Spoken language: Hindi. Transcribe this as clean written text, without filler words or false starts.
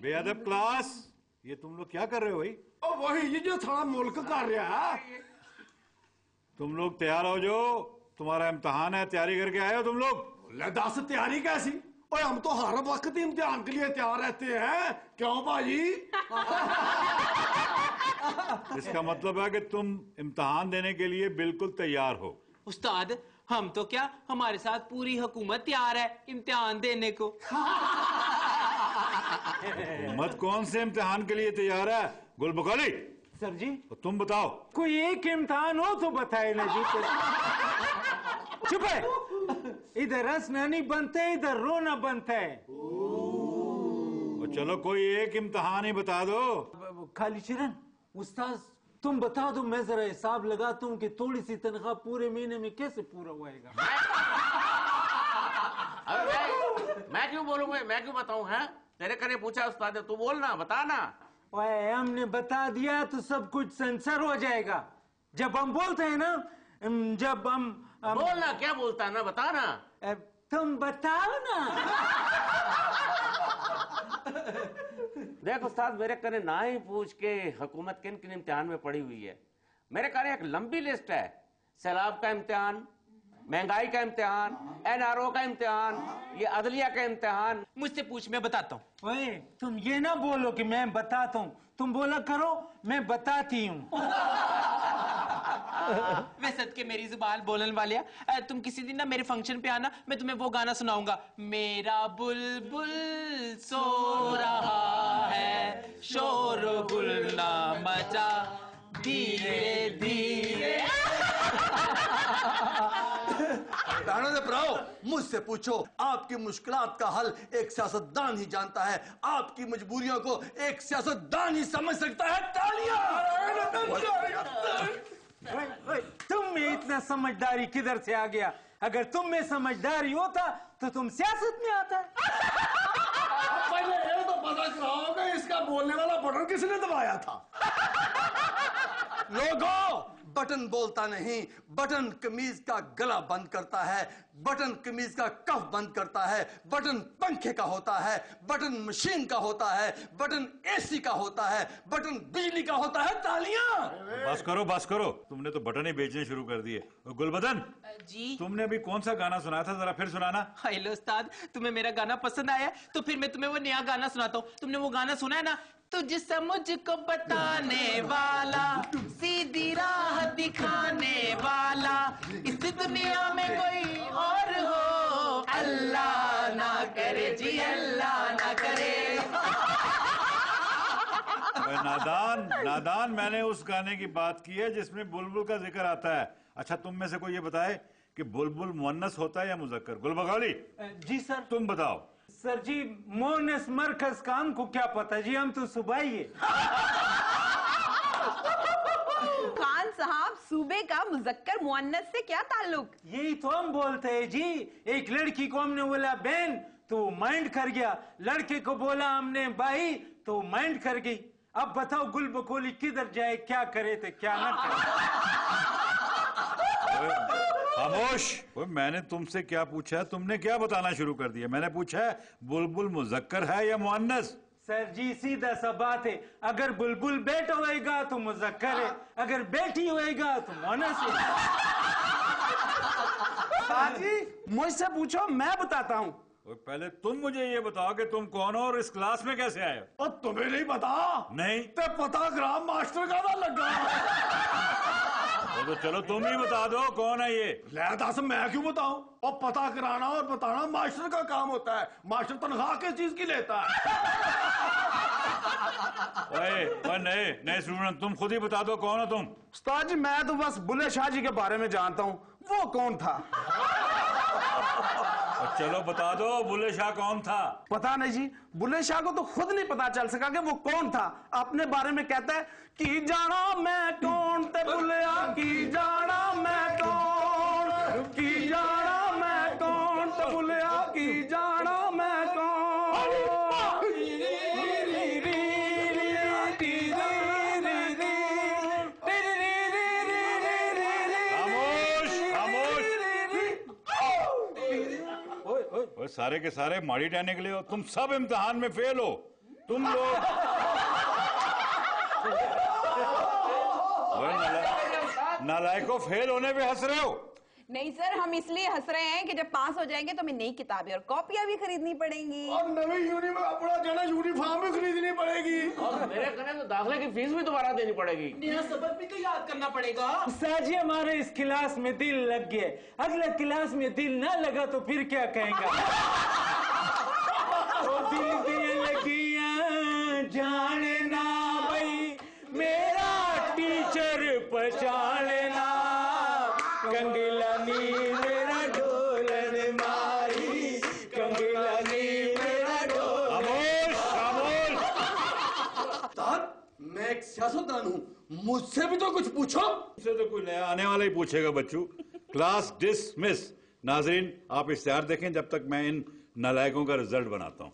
बेअदब क्लास, ये तुम लोग क्या कर रहे हो भाई? वही ये जो थोड़ा मुल्क कर रहा है। तुम लोग तैयार हो, जो तुम्हारा इम्तिहान है, तैयारी करके आए हो तुम लोग? दस तैयारी कैसी? ओए हम तो हर वक्त ही इम्तिहान के लिए तैयार रहते हैं, क्यों भाजी? इसका मतलब है कि तुम इम्तिहान देने के लिए बिल्कुल तैयार हो। उस्ताद, हम तो क्या, हमारे साथ पूरी हुकूमत तैयार है इम्तिहान देने को। हुकूमत कौन से इम्तिहान के लिए तैयार है? गुलबकाली सर जी, तो तुम बताओ। कोई एक इम्तिहान हो तो बताए ना जी। चुप है, इधर हंसना नहीं बनते, इधर रोना बनता है। चलो कोई एक इम्तिहान ही बता दो। खाली चरण, उस्ताद तुम बता दो, मैं जरा हिसाब लगाता हूँ कि थोड़ी सी तनख्वाह पूरे महीने में कैसे पूरा होएगा। मैं क्यों बोलूंगा, मैं क्यों बताऊं? है तेरे कने पूछा उस्ताद ने, तू बोलना, बता ना। ओए हमने बता दिया तो सब कुछ सेंसर हो जाएगा। जब हम बोलते हैं ना, जब हम बोलना, क्या बोलता है ना, बता ना। तुम बताओ ना। देख उस्ताद, मेरे कने ना ही पूछ के हुकूमत किन किन इम्तिहान में पड़ी हुई है। मेरे कने एक लंबी लिस्ट है। सैलाब का इम्तिहान, महंगाई का इम्तिहान, NRO का इम्तिहान, ये अदलिया का इम्तिहान। मुझसे पूछ, मैं बताता हूँ। ओए तुम ये ना बोलो कि मैं बताता हूँ, तुम बोला करो मैं बताती हूँ। वे सदके मेरी जुबान बोलने वाले, तुम किसी दिन ना मेरे फंक्शन पे आना, मैं तुम्हें वो गाना सुनाऊंगा। मेरा बुलबुल सो रहा है, शोर गुल ना मचा, धीरे धीरे। मुझसे पूछो, आपकी मुश्किलात का हल एक सियासतदान ही जानता है, आपकी मजबूरियों को एक सियासतदान ही समझ सकता है। तालियां! तुम में इतना समझदारी किधर से आ गया? अगर तुम में समझदारी होता तो तुम सियासत में आता। पहले ये तो पता कराओ कि इसका बोलने वाला बटन किसने दबाया था? लोगों, बटन बोलता नहीं, बटन कमीज का गला बंद करता है, बटन कमीज का कफ बंद करता है, बटन पंखे का होता है, बटन मशीन का होता है, बटन AC का होता है, बटन बिजली का होता है। तालियां! बस करो बस करो, तुमने तो बटन ही बेचने शुरू कर दिए। गुलबदन जी, तुमने अभी कौन सा गाना सुनाया था, जरा फिर सुनाना। हेलो उस्ताद, तुम्हें मेरा गाना पसंद आया तो फिर मैं तुम्हें वो नया गाना सुनाता हूँ। तुमने वो गाना सुना है ना, तुझसे मुझको बताने वाला, सीधी राह दिखाने वाला, इस दुनिया में कोई और हो, अल्लाह ना करे जी, अल्लाह ना करे। नादान नादान, मैंने उस गाने की बात की है जिसमें बुलबुल का जिक्र आता है। अच्छा, तुम में से कोई ये बताए कि बुलबुल मुअन्नस होता है या मुजक्कर? गुलबगाली जी सर। तुम बताओ। सर जी, मोनस मरकज का हमको क्या पता जी, हम तो सुबह ही है। खान साहब, सूबे का मुजक्कर मुअन्नस से क्या ताल्लुक? यही तो हम बोलते हैं जी। एक लड़की को हमने बोला बहन तो माइंड कर गया, लड़के को बोला हमने भाई तो माइंड कर गई। अब बताओ गुलबकोली किधर जाए, क्या करे तो क्या न करे। खामोश। मैंने तुमसे क्या पूछा है, तुमने क्या बताना शुरू कर दिया? मैंने पूछा है बुलबुल मुजक्कर है या मुअन्नस? सर जी सीधा सा बात है, अगर बुलबुल बेटा होएगा तो मुजक्कर है, अगर बेटी होएगा तो मुअन्नस है। जी मुझसे पूछो, मैं बताता हूँ। पहले तुम मुझे ये बताओ कि तुम कौन हो और इस क्लास में कैसे आए हो? और तुम्हें नहीं पता? नहीं तो पता ग्राम मास्टर का ना लगा। तो चलो तुम ही बता दो कौन है ये। ले दस, मैं क्यों बताऊं? और पता कराना और बताना मास्टर का काम होता है। मास्टर तनख्वाह किस चीज की लेता है? ओए नहीं स्टूडेंट, तुम खुद ही बता दो कौन हो तुम। उस्ताद जी, मैं तो बस बुल्ले शाह जी के बारे में जानता हूँ, वो कौन था? चलो बता दो, बुल्ले शाह कौन था? पता नहीं जी, बुल्ले शाह को तो खुद नहीं पता चल सका कि वो कौन था। अपने बारे में कहता है कि जाना मैं कौन ते बुल्लिया, की जाना मैं कौन, की जाना मैं कौन ते बुल्लिया, की जाना मैं सारे के सारे माड़ी टाने के लिए हो। तुम सब इम्तिहान में फेल हो। तुम लोग नालायकों, फेल होने पे हंस रहे हो। नहीं सर, हम इसलिए हंस रहे हैं कि जब पास हो जाएंगे तो हमें नई किताबें और कॉपियां भी खरीदनी पड़ेंगी और नवी यूनिफॉर्म भी खरीदनी पड़ेगी और मेरे कहने तो दाखिले की फीस भी दोबारा देनी पड़ेगी। नया सबक भी तो याद करना पड़ेगा। साजी हमारे इस क्लास में दिल लग गया, अगले क्लास में दिल ना लगा तो फिर क्या कहेगा? ओ दिल दिए लगिया जाने ना भाई, मेरा टीचर पहचानना, कंगला नी मेरा ढोलन मारी, कंगला नी मेरा ढोल। उस्ताद, मैं एक सियासतदान हूँ, मुझसे भी तो कुछ पूछो। मुझसे तो कोई नया आने वाला ही पूछेगा बच्चों। Class dismiss. नाजरीन, आप इश्तिहार देखें जब तक मैं इन नालायकों का रिजल्ट बनाता हूँ।